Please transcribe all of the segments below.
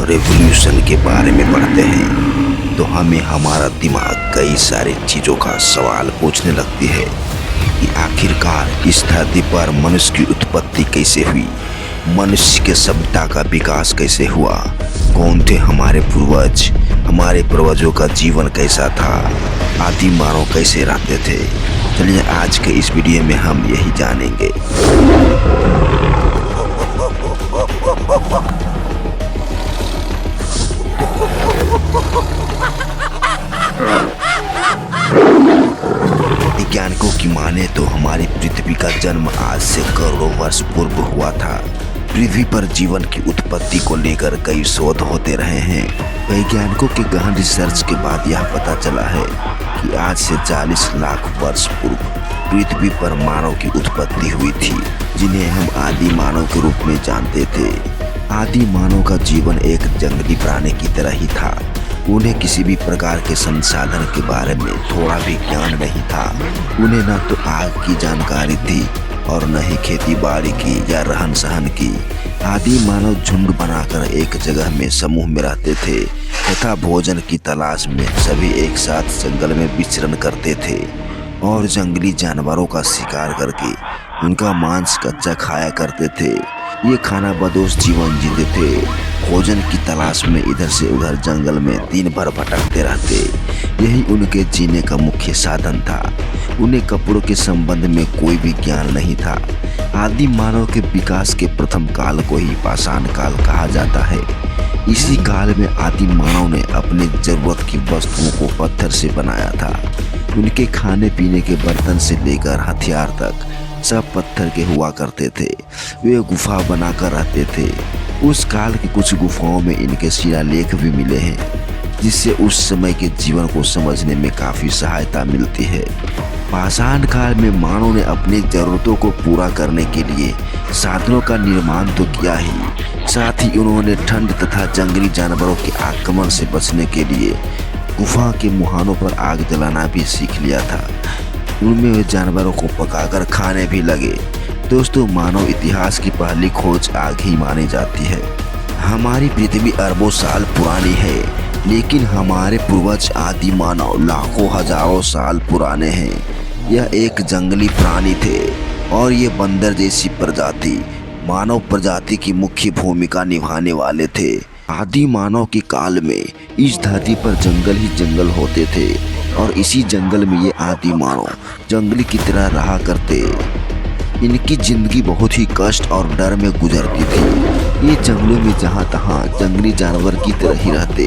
Revolution के बारे में पढ़ते हैं तो हमें हमारा दिमाग कई सारी चीज़ों का सवाल पूछने लगती है कि आखिरकार इस धरती पर मनुष्य की उत्पत्ति कैसे हुई, मनुष्य के सभ्यता का विकास कैसे हुआ, कौन थे हमारे पूर्वज, हमारे पूर्वजों का जीवन कैसा था, आदि मानव कैसे रहते थे। चलिए आज के इस वीडियो में हम यही जानेंगे। वैज्ञानिकों की माने तो हमारी पृथ्वी का जन्म आज से करोड़ों वर्ष पूर्व हुआ था। पृथ्वी पर जीवन की उत्पत्ति को लेकर कई शोध होते रहे हैं। वैज्ञानिकों के गहन रिसर्च के बाद यह पता चला है कि आज से 40 लाख वर्ष पूर्व पृथ्वी पर मानव की उत्पत्ति हुई थी, जिन्हें हम आदि मानव के रूप में जानते थे। आदि मानव का जीवन एक जंगली प्राणी की तरह ही था। उन्हें किसी भी प्रकार के संसाधन के बारे में थोड़ा भी ज्ञान नहीं था। उन्हें न तो आग की जानकारी थी और न ही खेती बाड़ी की या रहन सहन की। आदि मानव झुंड बनाकर एक जगह में समूह में रहते थे तथा भोजन की तलाश में सभी एक साथ जंगल में विचरण करते थे और जंगली जानवरों का शिकार करके उनका मांस कच्चा खाया करते थे। ये खाना बदोश जीवन जीते थे। भोजन की तलाश में इधर से उधर जंगल में दिन भर भटकते रहते। यही उनके जीने का मुख्य साधन था। उन्हें कपड़ों के संबंध में कोई भी ज्ञान नहीं था। आदि मानव के विकास के प्रथम काल को ही पाषाण काल कहा जाता है। इसी काल में आदि मानव ने अपने जरूरत की वस्तुओं को पत्थर से बनाया था। उनके खाने पीने के बर्तन से लेकर हथियार तक सब पत्थर के हुआ करते थे। वे गुफा बनाकर रहते थे। उस काल की कुछ गुफाओं में इनके शिलालेख भी मिले हैं, जिससे उस समय के जीवन को समझने में काफ़ी सहायता मिलती है। पाषाण काल में मानव ने अपनी ज़रूरतों को पूरा करने के लिए साधनों का निर्माण तो किया ही, साथ ही उन्होंने ठंड तथा जंगली जानवरों के आक्रमण से बचने के लिए गुफा के मुहानों पर आग जलाना भी सीख लिया था। उनमें वे जानवरों को पकाकर खाने भी लगे। दोस्तों, मानव इतिहास की पहली खोज आग ही मानी जाती है। हमारी पृथ्वी अरबों साल पुरानी है, लेकिन हमारे पूर्वज आदि मानव लाखों हजारों साल पुराने हैं। यह एक जंगली प्राणी थे और ये बंदर जैसी प्रजाति मानव प्रजाति की मुख्य भूमिका निभाने वाले थे। आदि मानव के काल में इस धरती पर जंगल ही जंगल होते थे और इसी जंगल में ये आदि मानव जंगली की तरह रहा करते। इनकी जिंदगी बहुत ही कष्ट और डर में गुजरती थी। ये जंगलों में जहाँ तहाँ जंगली जानवर की तरह ही रहते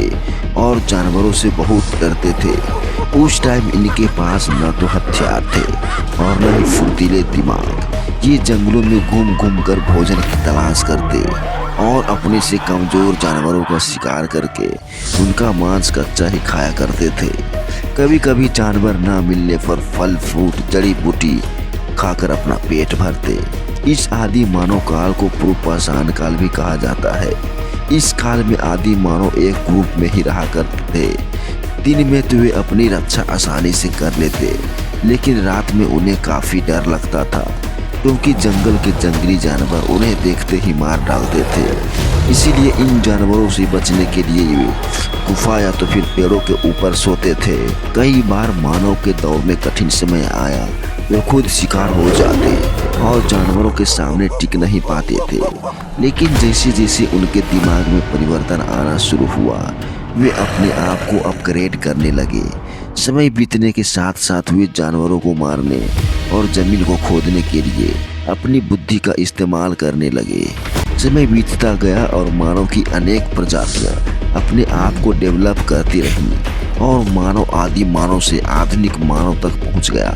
और जानवरों से बहुत डरते थे। उस टाइम इनके पास न तो हथियार थे और न ही फुर्तीले दिमाग। ये जंगलों में घूम घूम कर भोजन की तलाश करते और अपने से कमजोर जानवरों का शिकार करके उनका मांस कच्चा ही खाया करते थे। कभी कभी जानवर ना मिलने पर फल फ्रूट जड़ी बूटी खाकर अपना पेट भरते। इस आदि मानव काल को पूर्व पाषाण काल भी कहा जाता है। इस काल में आदि मानव एक ग्रुप में ही रहा करते थे। दिन में तो वे अपनी रक्षा आसानी से कर लेते, लेकिन रात में उन्हें काफ़ी डर लगता था, क्योंकि जंगल के जंगली जानवर उन्हें देखते ही मार डालते थे। इसीलिए इन जानवरों से बचने के लिए वे गुफा या तो फिर पेड़ों के ऊपर सोते थे। कई बार मानव के दौर में कठिन समय आया, वे खुद शिकार हो जाते और जानवरों के सामने टिक नहीं पाते थे। लेकिन जैसे जैसे उनके दिमाग में परिवर्तन आना शुरू हुआ, वे अपने आप को अपग्रेड करने लगे। समय बीतने के साथ साथ वे जानवरों को मारने और जमीन को खोदने के लिए अपनी बुद्धि का इस्तेमाल करने लगे। समय बीतता गया और मानव की अनेक प्रजातियां अपने आप को डेवलप करती रहीं और मानव आदि मानव से आधुनिक मानव तक पहुंच गया।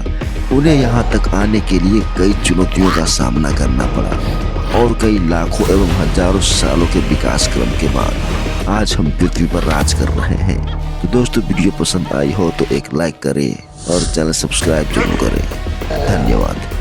उन्हें यहाँ तक आने के लिए कई चुनौतियों का सामना करना पड़ा और कई लाखों एवं हजारों सालों के विकास क्रम के बाद आज हम पृथ्वी पर राज कर रहे हैं। तो दोस्तों, वीडियो पसंद आई हो तो एक लाइक करें और चैनल सब्सक्राइब जरूर करें। धन्यवाद।